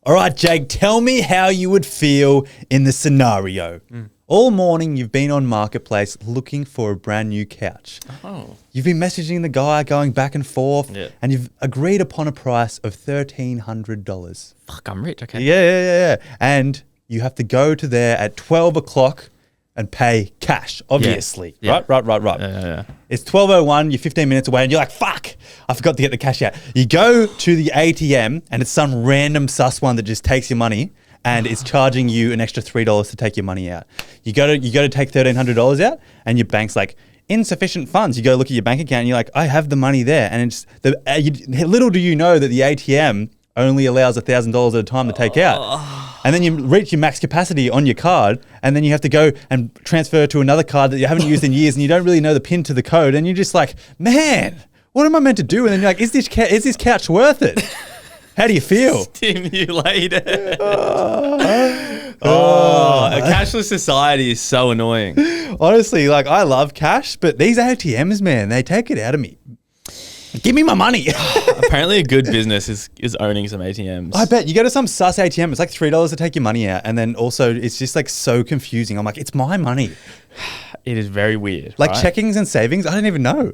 All right, Jake, tell me how you would feel in the scenario. All morning you've been on Marketplace looking for a brand new couch. Oh. You've been messaging the guy, going back and forth, and you've agreed upon a price of $1,300. Fuck, I'm rich. Okay. Yeah. And you have to go to there at 12 o'clock and pay cash, obviously. Yeah. Right. Yeah. It's 12:01, you're 15 minutes away, and you're like, fuck, I forgot to get the cash out. You go to the ATM, and it's some random sus one that just takes your money, and it's charging you an extra $3 to take your money out. You go to take $1,300 out, and your bank's like, insufficient funds. You go look at your bank account, and you're like, I have the money there. And it's little do you know that the ATM only allows $1,000 at a time to take out. And then you reach your max capacity on your card, and then you have to go and transfer to another card that you haven't used in years, and you don't really know the PIN to the code, and you're just like, man, what am I meant to do? And then you're like, is this couch worth it? How do you feel? Stimulated. A cashless society is so annoying. Honestly, like I love cash, but these ATMs, man, they take it out of me. Give me my money. Apparently a good business is owning some ATMs. I bet you go to some sus ATM, it's like $3 to take your money out. And then also it's just like so confusing. I'm like, it's my money. It is very weird. Like right? checkings and savings, I don't even know.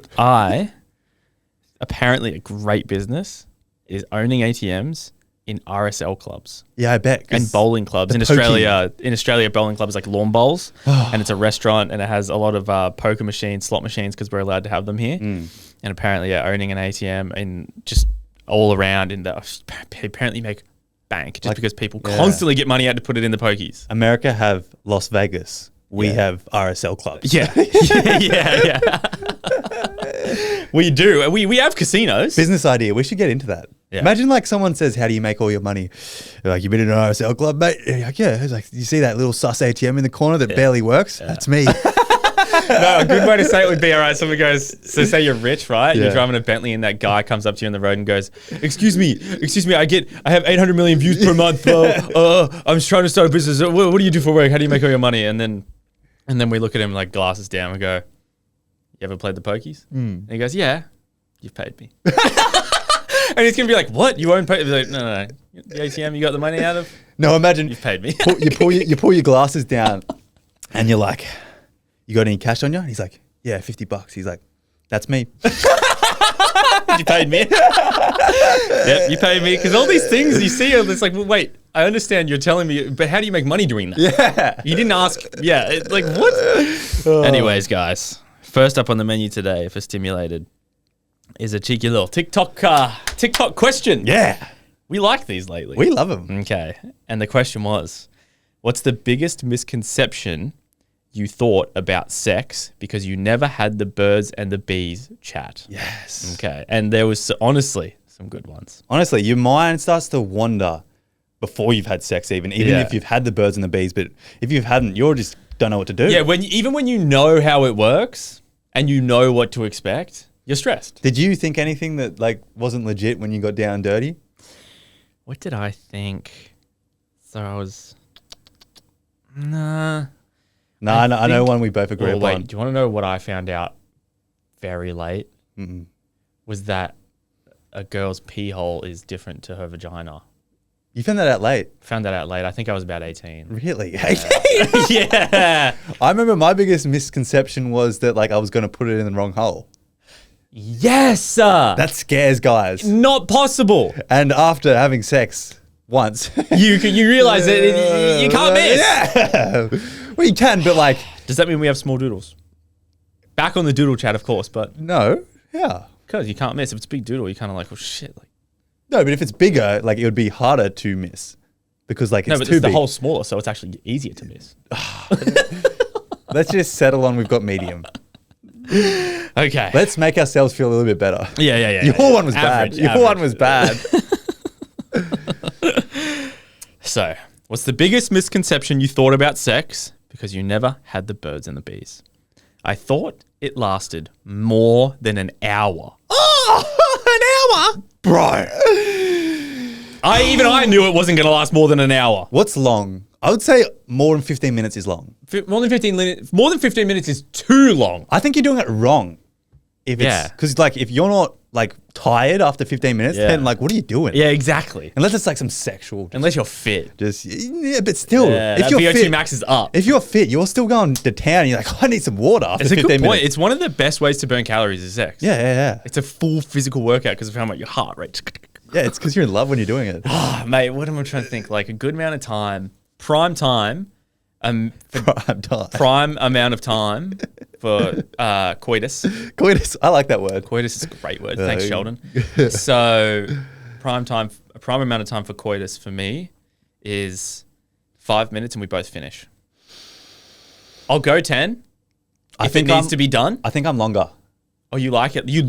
Apparently a great business is owning ATMs in RSL clubs. Yeah, I bet. And bowling clubs. In Australia, bowling clubs like lawn bowls. And it's a restaurant and it has a lot of poker machines, slot machines, because we're allowed to have them here. And apparently, owning an ATM and just all around apparently make bank just because people constantly get money out to put it in the pokies. America have Las Vegas. We have RSL clubs. Yeah. We do. We have casinos. Business idea. We should get into that. Yeah. Imagine like someone says, how do you make all your money? They're like, you been in an RSL club, mate? You're like, yeah. It's like, you see that little sus ATM in the corner that barely works? Yeah. That's me. No, a good way to say it would be, all right, someone goes, so say you're rich, right? You're driving a Bentley and that guy comes up to you on the road and goes, excuse me, I have 800 million views per month. I'm just trying to start a business. What do you do for work? How do you make all your money? And then we look at him like glasses down and go, you ever played the pokies? And he goes, yeah, you've paid me. And he's going to be like, what? You own pokies? Like, no. The ATM you got the money out of? No, imagine. You've paid me. You pull your glasses down and you're like, you got any cash on you? And he's like, yeah, $50. He's like, that's me. You paid me. Yep, you paid me. Because all these things you see, it's like, well, wait, I understand you're telling me, but how do you make money doing that? Yeah. You didn't ask. Yeah, it's like, what? Anyways, guys, first up on the menu today for Stimulated is a cheeky little TikTok question. Yeah. We like these lately. We love them. Okay. And the question was, what's the biggest misconception you thought about sex because you never had the birds and the bees chat? Yes. Okay. And there was honestly some good ones. Honestly, your mind starts to wander before you've had sex even if you've had the birds and the bees. But if you hadn't, you're just don't know what to do. Yeah, even when you know how it works and you know what to expect, you're stressed. Did you think anything that like wasn't legit when you got down and dirty? What did I think? So I was... Nah. No, I know one we both agree upon. Wait, do you want to know what I found out very late? Mm-mm. Was that a girl's pee hole is different to her vagina. You found that out late? Found that out late. I think I was about 18. Really? 18? Yeah. I remember my biggest misconception was that like I was going to put it in the wrong hole. Yes! That scares guys. Not possible. And after having sex once... you realize that you can't miss. Yeah. Well, you can, but like... Does that mean we have small doodles? Back on the doodle chat, of course, but... No. Yeah. Because you can't miss. If it's a big doodle, you're kind of like, oh, shit. Like. No, but if it's bigger, like it would be harder to miss. Because like it's too big. No, but the hole's smaller, so it's actually easier to miss. Let's just settle on we've got medium. Okay. Let's make ourselves feel a little bit better. Yeah. Your one was bad. Your one was bad. So, what's the biggest misconception you thought about sex because you never had the birds and the bees? I thought it lasted more than an hour. Oh, an hour? Bro. I knew it wasn't going to last more than an hour. What's long? I would say more than 15 minutes is long. More than 15 minutes is too long. I think you're doing it wrong. Because like if you're not like tired after 15 minutes, Yeah. then like, what are you doing? Yeah, exactly. Unless it's like some sexual. Unless you're fit. Just yeah, but still, Yeah, if that you're VO2 fit, max is up. if you're fit, you're still going to town. And you're like, I need some water after It's a 15 good point. minutes. It's one of the best ways to burn calories is sex. Yeah. It's a full physical workout because of how much your heart rate. Yeah, it's because you're in love when you're doing it. Ah, mate, what am I trying to think? Like a good amount of time, prime time, prime amount of time for coitus. Coitus. I like that word. Coitus is a great word. Thanks, Sheldon. So, prime amount of time for coitus for me is 5 minutes, and we both finish. I'll go 10 if it needs to be done. I think I'm longer. Oh, you like it? You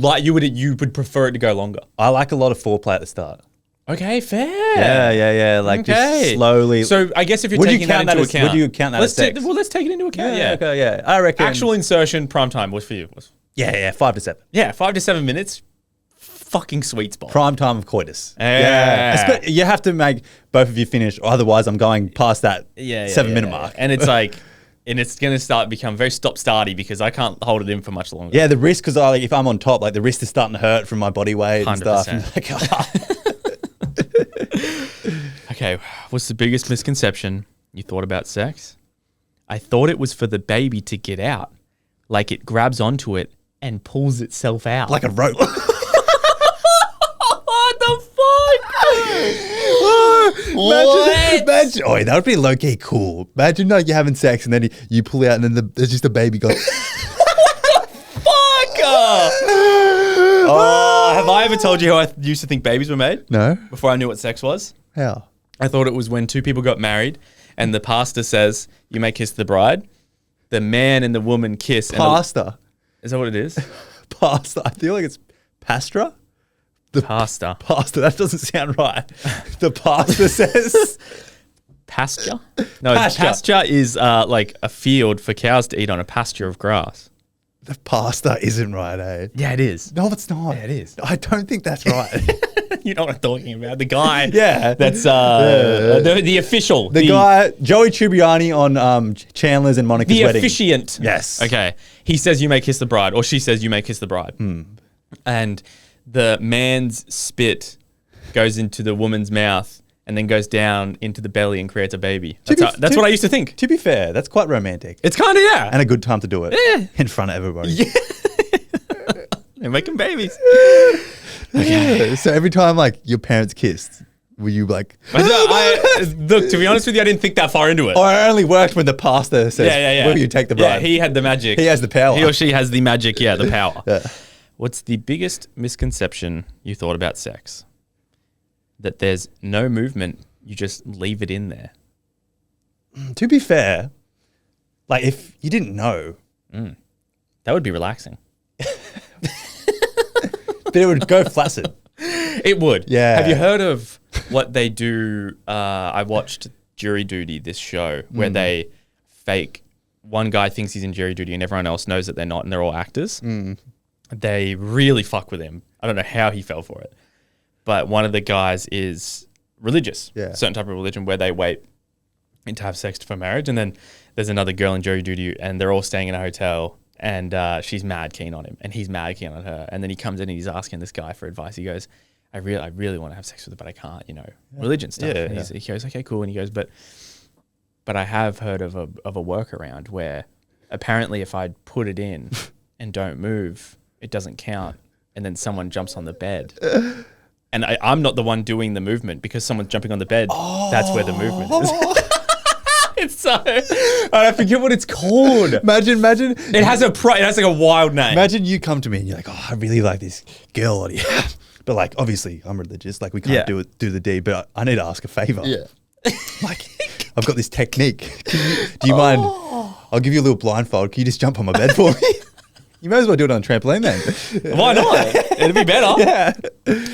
would prefer it to go longer. I like a lot of foreplay at the start. Okay, fair. Yeah. Like just slowly. So I guess if you're Would you taking that count into that as- account, would you count that as sex? let's take it into account. Yeah. Okay, yeah. I reckon. Actual insertion, prime time. What's for you? Yeah. 5 to 7. Yeah, 5 to 7 minutes. Fucking sweet spot. Prime time of coitus. Yeah. You have to make both of you finish, or otherwise I'm going past that 7 minute mark. And it's like, and it's gonna become very stop-starty because I can't hold it in for much longer. Yeah, the wrist, because like, if I'm on top, like the wrist is starting to hurt from my body weight and stuff. 100%. Okay, what's the biggest misconception you thought about sex? I thought it was for the baby to get out, like it grabs onto it and pulls itself out. Like a rope. What the fuck? Imagine, oh, that would be low key cool. Imagine like you're having sex and then you pull out and then there's just a baby going. Fuck! Oh, have I ever told you how I used to think babies were made? No. Before I knew what sex was? How? I thought it was when two people got married and the pastor says, you may kiss the bride. The man and the woman kiss. Pasta. Is that what it is? Pasta. I feel like it's pastra. Pasta. Pasta. That doesn't sound right. The pastor says. Pasture? No, pasture is like a field for cows to eat on a pasture of grass. The pasta isn't right, eh? Yeah, it is. No, it's not. Yeah, it is. I don't think that's right. You know what I'm talking about. The guy. Yeah. That's the official. The guy, Joey Tribbiani on Chandler's and Monica's The wedding. officiant. Yes. Okay. He says you may kiss the bride, or she says you may kiss the bride. And the man's spit goes into the woman's mouth and then goes down into the belly and creates a baby. That's what I used to think. To be fair, that's quite romantic. It's kind of, yeah. And a good time to do it. Yeah. In front of everybody. Yeah. They're making babies. Okay. So every time like your parents kissed, were you like... Look, to be honest with you, I didn't think that far into it. Or it only worked when the pastor says, Yeah. will you take the bride? Yeah, he had the magic. He has the power. He or she has the magic, the power. Yeah. What's the biggest misconception you thought about sex? That there's no movement, you just leave it in there. To be fair, like if you didn't know... That would be relaxing. But it would go flaccid. It would. Yeah. Have you heard of what they do? I watched Jury Duty, this show, where they fake... One guy thinks he's in jury duty and everyone else knows that they're not and they're all actors. They really fuck with him. I don't know how he fell for it. But one of the guys is religious. Yeah. Certain type of religion where they wait to have sex for marriage. And then there's another girl in jury duty and they're all staying in a hotel and she's mad keen on him and he's mad keen on her. And then he comes in and he's asking this guy for advice. He goes, I really want to have sex with her, but I can't, religion stuff. And he goes, okay, cool. And he goes, but I have heard of a workaround where apparently if I put it in and don't move, it doesn't count. And then someone jumps on the bed. And I'm not the one doing the movement because someone's jumping on the bed. That's where the movement is. It's so... I forget what it's called. Imagine. It has like a wild name. Imagine you come to me and you're like, oh, I really like this girl. But like, obviously I'm religious. Like we can't do the deed, but I need to ask a favor. Yeah. Like, I've got this technique. Do you mind? I'll give you a little blindfold. Can you just jump on my bed for me? You may as well do it on a trampoline then. Why not? It'd be better. Yeah.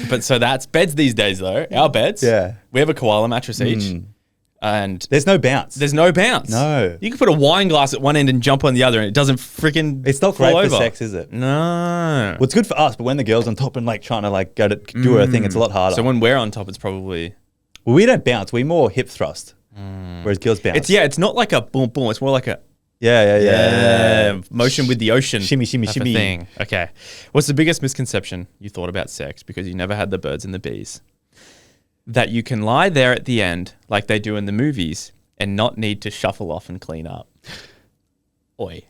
But so that's beds these days though. Our beds. Yeah. We have a koala mattress each. And there's no bounce. No. You can put a wine glass at one end and jump on the other and it doesn't freaking It's not fall great over. for sex, is it? No. Well, it's good for us, but when the girl's on top and like trying to like go to do her thing, it's a lot harder. So when we're on top, it's probably... Well, we don't bounce. We more hip thrust. Whereas girls bounce. It's not like a boom, boom. It's more like a... Yeah. Motion with the ocean. Shimmy, shimmy, type of shimmy. thing. Okay. What's the biggest misconception you thought about sex because you never had the birds and the bees? That you can lie there at the end like they do in the movies and not need to shuffle off and clean up. Oi.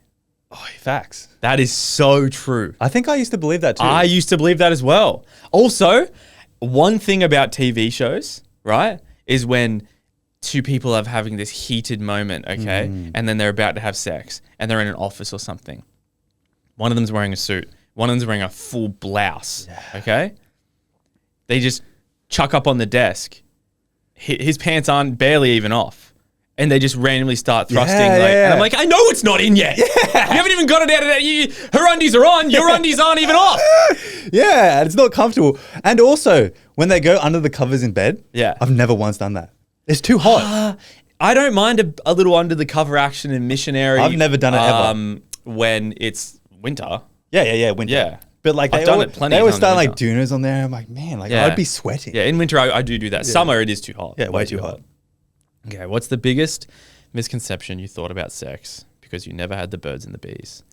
Facts. That is so true. I think I used to believe that too. I used to believe that as well. Also, one thing about TV shows, right, is when two people are having this heated moment, okay, and then they're about to have sex and they're in an office or something. One of them's wearing a suit. One of them's wearing a full blouse, okay? They just chuck up on the desk. His pants aren't barely even off. And they just randomly start thrusting. And I'm like, I know it's not in yet. You haven't even got it out of that. Her undies are on. Your undies aren't even off. Yeah, it's not comfortable. And also, when they go under the covers in bed, I've never once done that. It's too hot. I don't mind a little under the cover action in Missionary. I've never done it ever. When it's winter. Yeah, winter. Yeah. But like I've done it plenty they of always times start in like winter. doonas on there. I'm like, man, like I'd be sweating. Yeah, in winter I do that. Summer it is too hot. Yeah, way too hot. Okay, what's the biggest misconception you thought about sex because you never had the birds and the bees?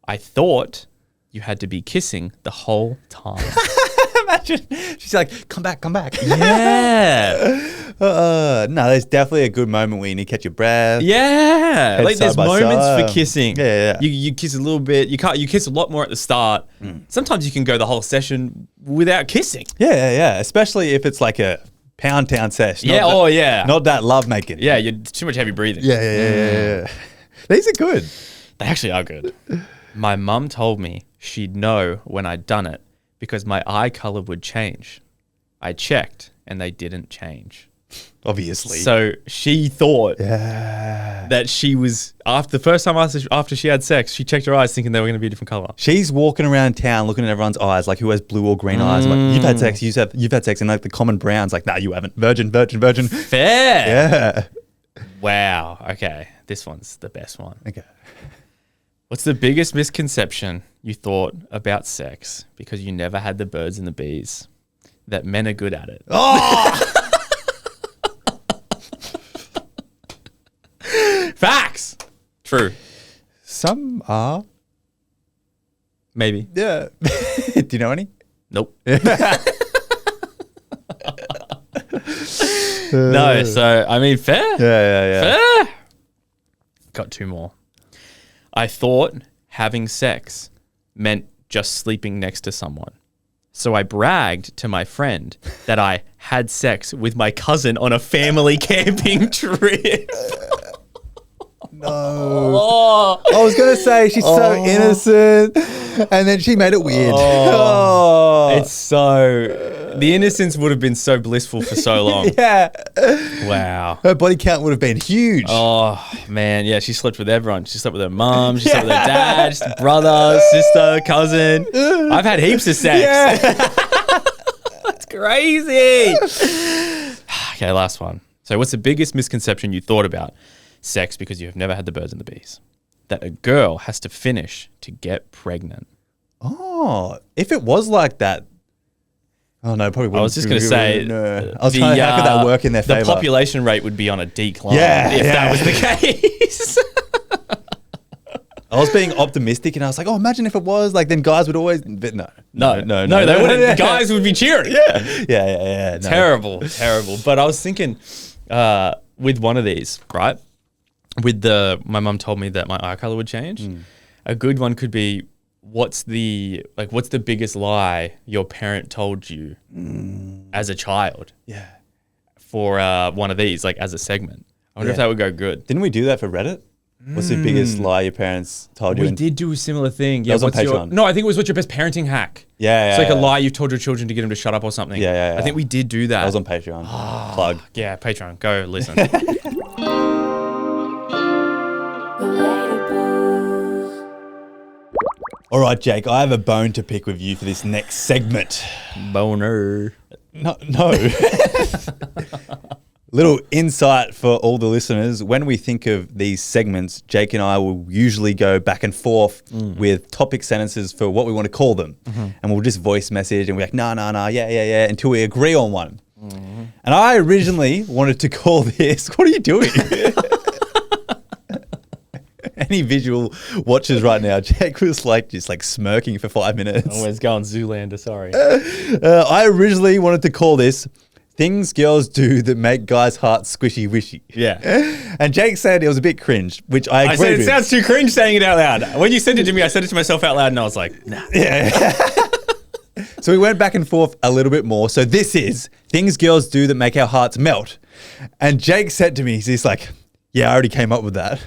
I thought you had to be kissing the whole time. Imagine she's like, come back. Yeah. No, there's definitely a good moment where you need to catch your breath. Yeah. Head Like there's side by moments side. for kissing. Yeah. You kiss a little bit. You kiss a lot more at the start. Sometimes you can go the whole session without kissing. Yeah. Especially if it's like a pound town sesh. Yeah. Not that love making. Yeah, you're too much heavy breathing. Yeah. These are good. They actually are good. My mum told me she'd know when I'd done it because my eye color would change. I checked and they didn't change. Obviously. So she thought that she was, after the first time after she had sex, she checked her eyes thinking they were going to be a different color. She's walking around town looking at everyone's eyes, like who has blue or green eyes. I'm like, you've had sex, you've had sex, and like the common brown's like, nah, you haven't. Virgin. Fair. Yeah. Wow. Okay. This one's the best one. Okay. What's the biggest misconception you thought about sex because you never had the birds and the bees? That men are good at it. Oh! Facts. True. Some are. Maybe. Yeah. Do you know any? Nope. No, so I mean, fair. Yeah. Fair. Got two more. I thought having sex meant just sleeping next to someone. So I bragged to my friend that I had sex with my cousin on a family camping trip. No. I was going to say she's so innocent, and then she made it weird. It's so... The innocence would have been so blissful for so long. Yeah. Wow. Her body count would have been huge. Oh, man. Yeah, she slept with everyone. She slept with her mum. She slept with her dad, brother, sister, cousin. I've had heaps of sex. Yeah. That's crazy. Okay, last one. So what's the biggest misconception you thought about sex because you have never had the birds and the bees? That a girl has to finish to get pregnant. Oh, if it was like that. Oh, no, probably wouldn't. I was just going to say, no. I was trying to, how could that work in their favor? The population rate would be on a decline if that was the case. I was being optimistic and I was like, oh, imagine if it was like, then guys would always, but no, they wouldn't. Guys would be cheering. Yeah. No. Terrible. But I was thinking with one of these, right? My mum told me that my eye color would change. A good one could be, what's the biggest lie your parent told you as a child? Yeah. For one of these, like as a segment. I wonder if that would go good. Didn't we do that for Reddit? What's the biggest lie your parents told you? We did do a similar thing. Yeah, was on Patreon. No, I think it was what's your best parenting hack? Yeah. It's like a lie you've told your children to get them to shut up or something. Yeah. I think we did do that. That was on Patreon. Plug. Yeah, Patreon. Go listen. All right, Jake, I have a bone to pick with you for this next segment. Boner. No. Little insight for all the listeners. When we think of these segments, Jake and I will usually go back and forth with topic sentences for what we want to call them. And we'll just voice message and we're like, nah, yeah, until we agree on one. And I originally wanted to call this, what are you doing? any visual watchers right now, Jake was like just like smirking for 5 minutes. Always going Zoolander, sorry. I originally wanted to call this things girls do that make guys' hearts squishy wishy. Yeah. And Jake said it was a bit cringe, which I agree I said it with. sounds too cringe saying it out loud. When you sent it to me, I said it to myself out loud and I was like, nah. Yeah. So we went back and forth a little bit more. So this is things girls do that make our hearts melt. And Jake said to me, he's like, yeah, I already came up with that.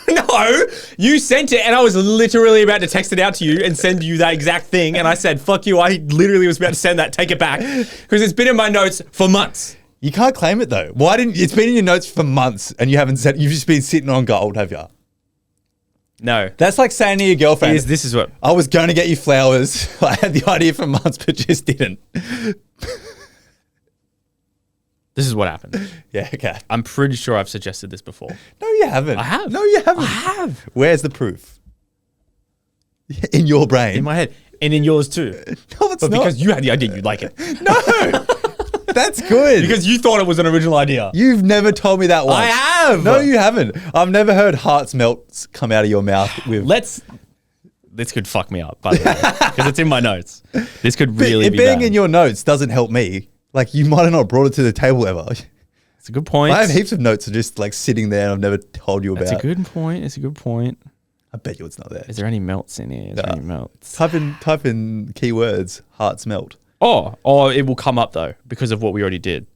No, you sent it and I was literally about to text it out to you and send you that exact thing. And I said, fuck you. I literally was about to send that. Take it back. Because it's been in my notes for months. You can't claim it though. Why didn't it's been in your notes for months and you haven't said you've just been sitting on gold, have you? No. That's like saying to your girlfriend, This is what I was going to get you flowers. I had the idea for months, but just didn't. This is what happened. Yeah, okay. I'm pretty sure I've suggested this before. No, you haven't. I have. No, you haven't. I have. Where's the proof? In your brain. In my head. And in yours too. No, it's But not. because you had the idea, you'd like it. No. That's good. Because you thought it was an original idea. You've never told me that once. I have. No, you haven't. I've never heard hearts melt come out of your mouth with. This could fuck me up, by the way, because it's in my notes. This could really it be being bad. in your notes doesn't help me. Like, you might have not brought it to the table ever. It's a good point. I have heaps of notes that are just like sitting there and I've never told you about. That's a good point. It's a good point. I bet you it's not there. Is there any melts in here? Is there any melts? Type in keywords, hearts melt. Oh, it will come up though because of what we already did.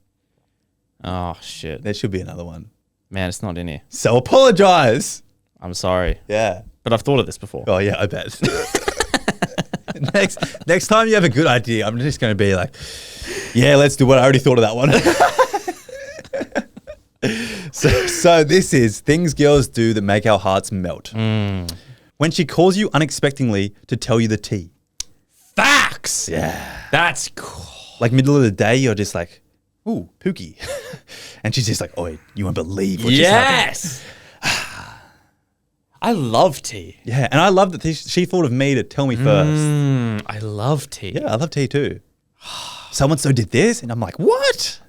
Oh shit, There should be another one. man, it's not in here. So apologize. I'm sorry, Yeah. but I've thought of this before. Oh yeah, I bet. Next time you have a good idea, I'm just going to be like, yeah, let's do what I already thought of that one. So this is things girls do that make our hearts melt. When she calls you unexpectedly to tell you the tea. Facts. Yeah. That's cool. Like middle of the day, you're just like, ooh, Pookie. And she's just like, oh, you won't believe what just happened. Yes. I love tea. Yeah, and I love that she thought of me to tell me first. I love tea. Yeah, I love tea too. So-and-so did this, and I'm like, what?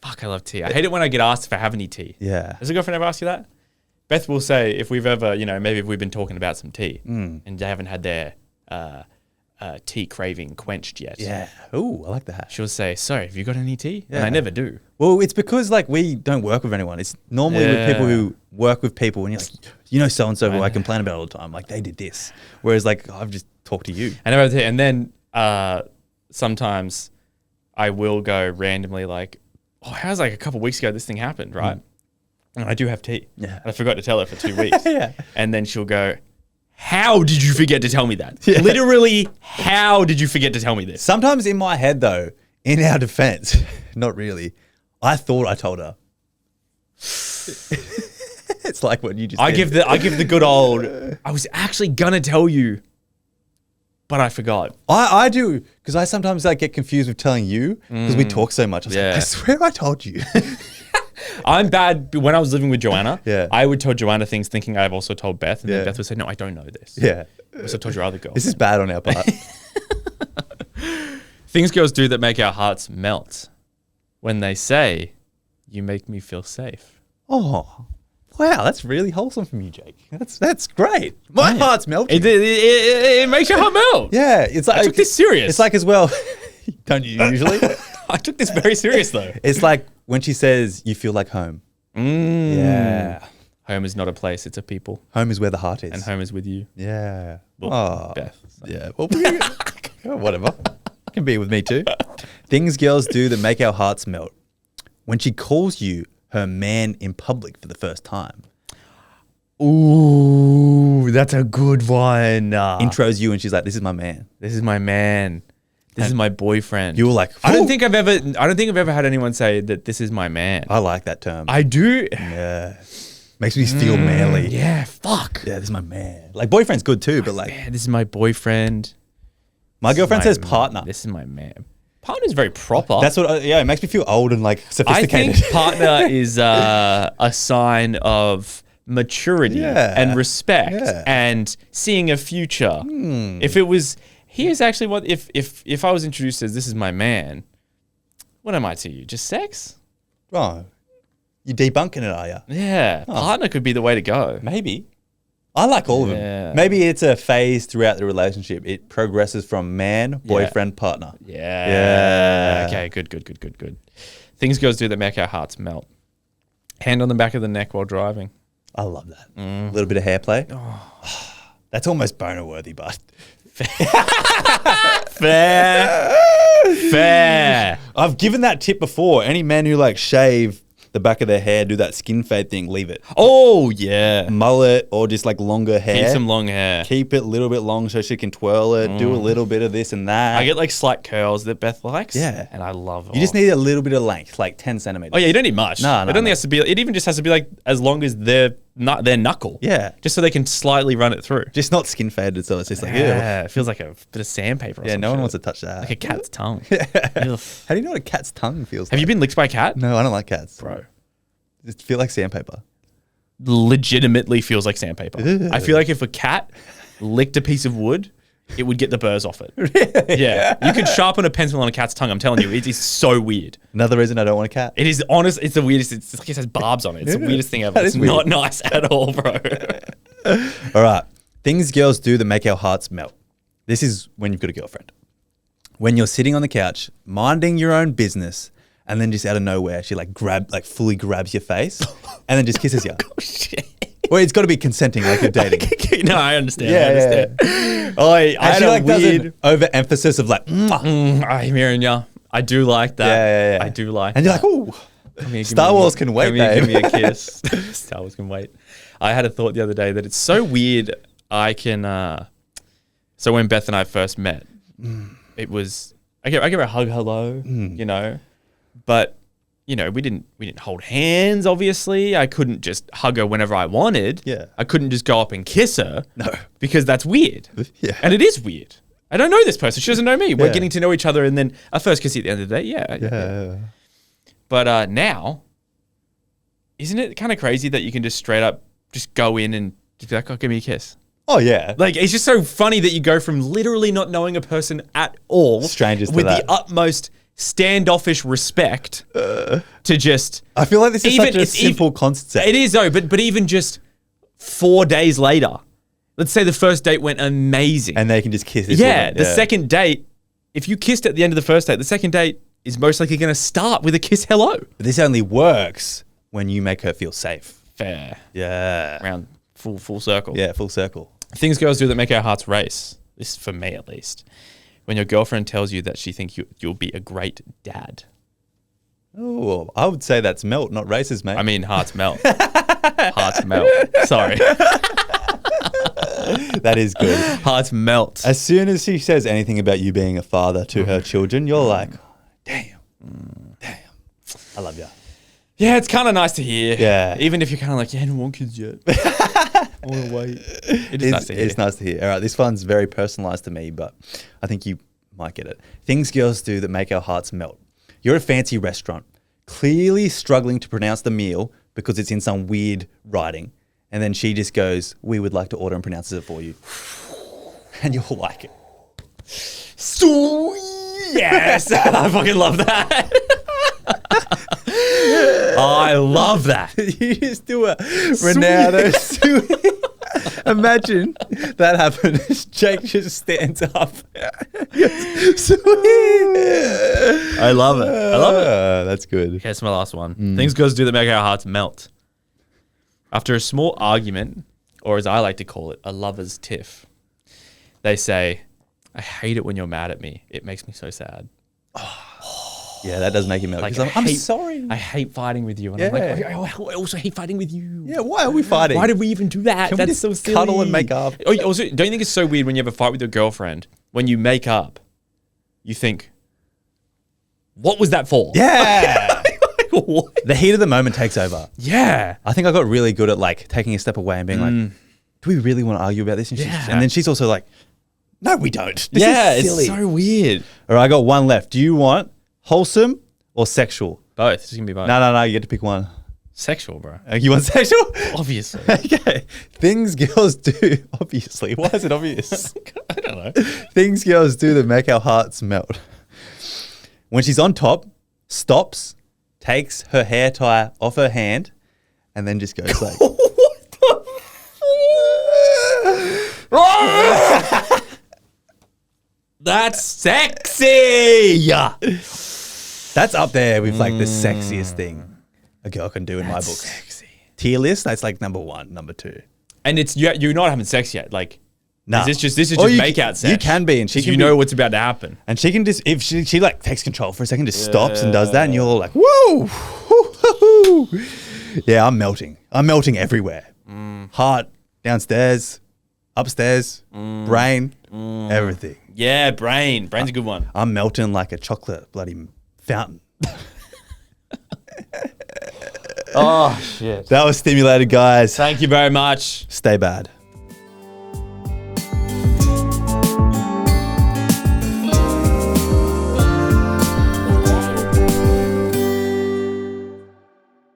Fuck, I love tea. I hate it when I get asked if I have any tea. Yeah. Has a girlfriend ever asked you that? Beth will say if we've ever, maybe if we've been talking about some tea and they haven't had their tea craving quenched yet. Yeah. Ooh, I like that. She'll say, sorry, have you got any tea? Yeah. And I never do. Well, it's because like we don't work with anyone. It's normally with people who work with people and you're like, so-and-so who I complain about all the time. Like they did this. Whereas like I've just talked to you. I never have tea. And then sometimes I will go randomly like, oh, how's like a couple of weeks ago this thing happened, right? And I do have tea. Yeah. And I forgot to tell her for 2 weeks. Yeah. And then she'll go, how did you forget to tell me that? Yeah. Literally, how did you forget to tell me this? Sometimes in my head though, in our defense, not really, I thought I told her. It's like what you just I did. give the good old, I was actually gonna tell you, but I forgot. I do, because I sometimes like get confused with telling you because we talk so much. I was like, Yeah. I swear I told you. I'm bad. When I was living with Joanna, Yeah. I would tell Joanna things thinking I've also told Beth. And Yeah. then Beth would say, no, I don't know this. Yeah. I also told your other girl. This is bad on our part. Things girls do that make our hearts melt when they say, you make me feel safe. Oh, wow, that's really wholesome from you, Jake. That's great. My heart's melting. It makes your heart melt. Yeah, it's like I took this serious. It's like as well. Don't you usually? I took this very serious though. It's like when she says you feel like home. Yeah, Home is not a place, it's a people. home is where the heart is. And home is with you. Yeah. Well, Oh, Beth. So. yeah. Well, oh, whatever. Can be with me too. Things girls do that make our hearts melt. When she calls you her man in public for the first time. Ooh, that's a good one. Intros you and she's like, this is my man. This is my man. This is my boyfriend. You were like, I don't "Ooh." think I've ever had anyone say that this is my man. I like that term. I do. Yeah. Makes me feel manly. Yeah, fuck. Yeah, this is my man. Like boyfriend's good too, but like Man, this is my boyfriend. my girlfriend My- says partner. This is my man. Partner's very proper. That's what. Yeah, it makes me feel old and like I sophisticated. think partner is a sign of maturity Yeah. and respect Yeah. and seeing a future. If it was, here's actually what, if I was introduced as this is my man, what am I to you? Just sex? Oh, you debunking it, are you? Yeah. Partner could be the way to go. Maybe. I like all of them. Yeah. Maybe it's a phase throughout the relationship. It progresses from man, boyfriend, partner. Yeah. Okay, good. Things girls do that make our hearts melt. Hand on the back of the neck while driving. I love that. A little bit of hair play. Oh. That's almost boner worthy, but fair. I've given that tip before. Any men who like shave the back of their hair, do that skin fade thing, leave it. Oh, yeah. Mullet or just like longer hair. Keep some long hair. Keep it a little bit long so she can twirl it, do a little bit of this and that. I get like slight curls that Beth likes. Yeah. And I love it. You just need a little bit of length, like 10 centimeters. Oh, yeah, you don't need much. No, it only has to be, it even just has to be like as long as their knuckle. Yeah. Just so they can slightly run it through. Just not skin faded, so it's just like, Yeah, it feels like a bit of sandpaper or yeah, some no one shit. wants to touch that. Like a cat's tongue. How do you know what a cat's tongue feels like? Have you been licked by a cat? No, I don't like cats. Bro. Does it feel like sandpaper? Legitimately feels like sandpaper. I feel like if a cat licked a piece of wood, it would get the burrs off it. Really? Yeah. You could sharpen a pencil on a cat's tongue. I'm telling you, it is so weird. Another reason I don't want a cat. It is honest. It's the weirdest. It's like it has barbs on it. It's the weirdest thing ever. It's not nice at all, bro. All right. Things girls do that make our hearts melt. This is when you've got a girlfriend. When you're sitting on the couch, minding your own business, and then just out of nowhere, she fully grabs your face and then just kisses you. Oh, shit. Well, it's got to be consenting, like you're dating. No, I understand. I understand. Oh, I had a weird overemphasis of like, I'm hearing ya. I do like that. Yeah. I do like and that. you're like, ooh, Star Wars can wait, babe. Give me a kiss. Star Wars can wait. I had a thought the other day that it's so weird. I can, so when Beth and I first met, it was, I gave her a hug, hello, you know, but you know, we didn't hold hands, obviously. I couldn't just hug her whenever I wanted. Yeah. I couldn't just go up and kiss her. No. Because that's weird. Yeah. And it is weird. I don't know this person. She doesn't know me. We're getting to know each other, and then a first kiss at the end of the day. Yeah. But now, isn't it kind of crazy that you can just straight up just go in and just be like, oh, give me a kiss? Oh, yeah. Like, it's just so funny that you go from literally not knowing a person at all. Strangers to with that. the utmost standoffish respect to just... I feel like this is such a simple concept. It is, though, but even just 4 days later, let's say the first date went amazing. And they can just kiss this woman. The second date, if you kissed at the end of the first date, the second date is most likely going to start with a kiss hello. But this only works when you make her feel safe. Fair. Yeah. Around full circle. Yeah, full circle. Things girls do that make our hearts race. This is for me, at least. When your girlfriend tells you that she thinks you'll be a great dad. Oh, I would say that's melt, not races, mate. I mean, hearts melt. Hearts melt. Sorry. That is good. Hearts melt. As soon as she says anything about you being a father to her children, you're like, damn. I love you. Yeah, it's kind of nice to hear. Yeah. Even if you're kind of like, yeah, I don't want kids yet. I want to wait. It is nice to hear. It's nice to hear. All right, this one's very personalized to me, but I think you might get it. Things girls do that make our hearts melt. You're at a fancy restaurant, clearly struggling to pronounce the meal because it's in some weird writing. And then she just goes, we would like to order and pronounces it for you. And you'll like it. Yes. I fucking love that. I love that. You just do a Ronaldo sweet. Imagine that happened. Jake just stands up. Sweet. I love it. I love it. That's good. Okay, that's my last one. Things girls do that make our hearts melt. After a small argument, or as I like to call it, a lover's tiff, they say, I hate it when you're mad at me. It makes me so sad. Yeah, that does make you melt. Like, I'm sorry. I hate fighting with you. And I'm like, I also hate fighting with you. Yeah, why are we fighting? Why did we even do that? Can That's we so just silly. cuddle and make up? Oh, also, don't you think it's so weird when you have a fight with your girlfriend, when you make up, you think, what was that for? Yeah. What? The heat of the moment takes over. Yeah. I think I got really good at like taking a step away and being like, do we really want to argue about this? And, and then she's also like, no, we don't. This is silly. It's so weird. All right, I got one left. Do you want wholesome or sexual? Both. This can be both. No. You get to pick one. Sexual, bro. You want sexual? Obviously. Okay. Things girls do, obviously. Why is it obvious? I don't know. Things girls do that make our hearts melt. When she's on top, stops, takes her hair tie off her hand, and then just goes like... What the That's sexy. Yeah. That's up there with like the sexiest thing a girl can do in my book. Sexy. Tier list, that's like number 1, number 2. And it's you're not having sex yet. Like, No. this is just Or make out sex. You can be, and she can you be, know what's about to happen. and she can just, if she like takes control for a second, just stops and does that, and you're all like, whoa, yeah, I'm melting. I'm melting everywhere. Heart downstairs, upstairs, brain, everything. Yeah, brain's a good one. I'm melting like a chocolate bloody fountain. Oh shit! That was stimulated, guys. Thank you very much. Stay bad.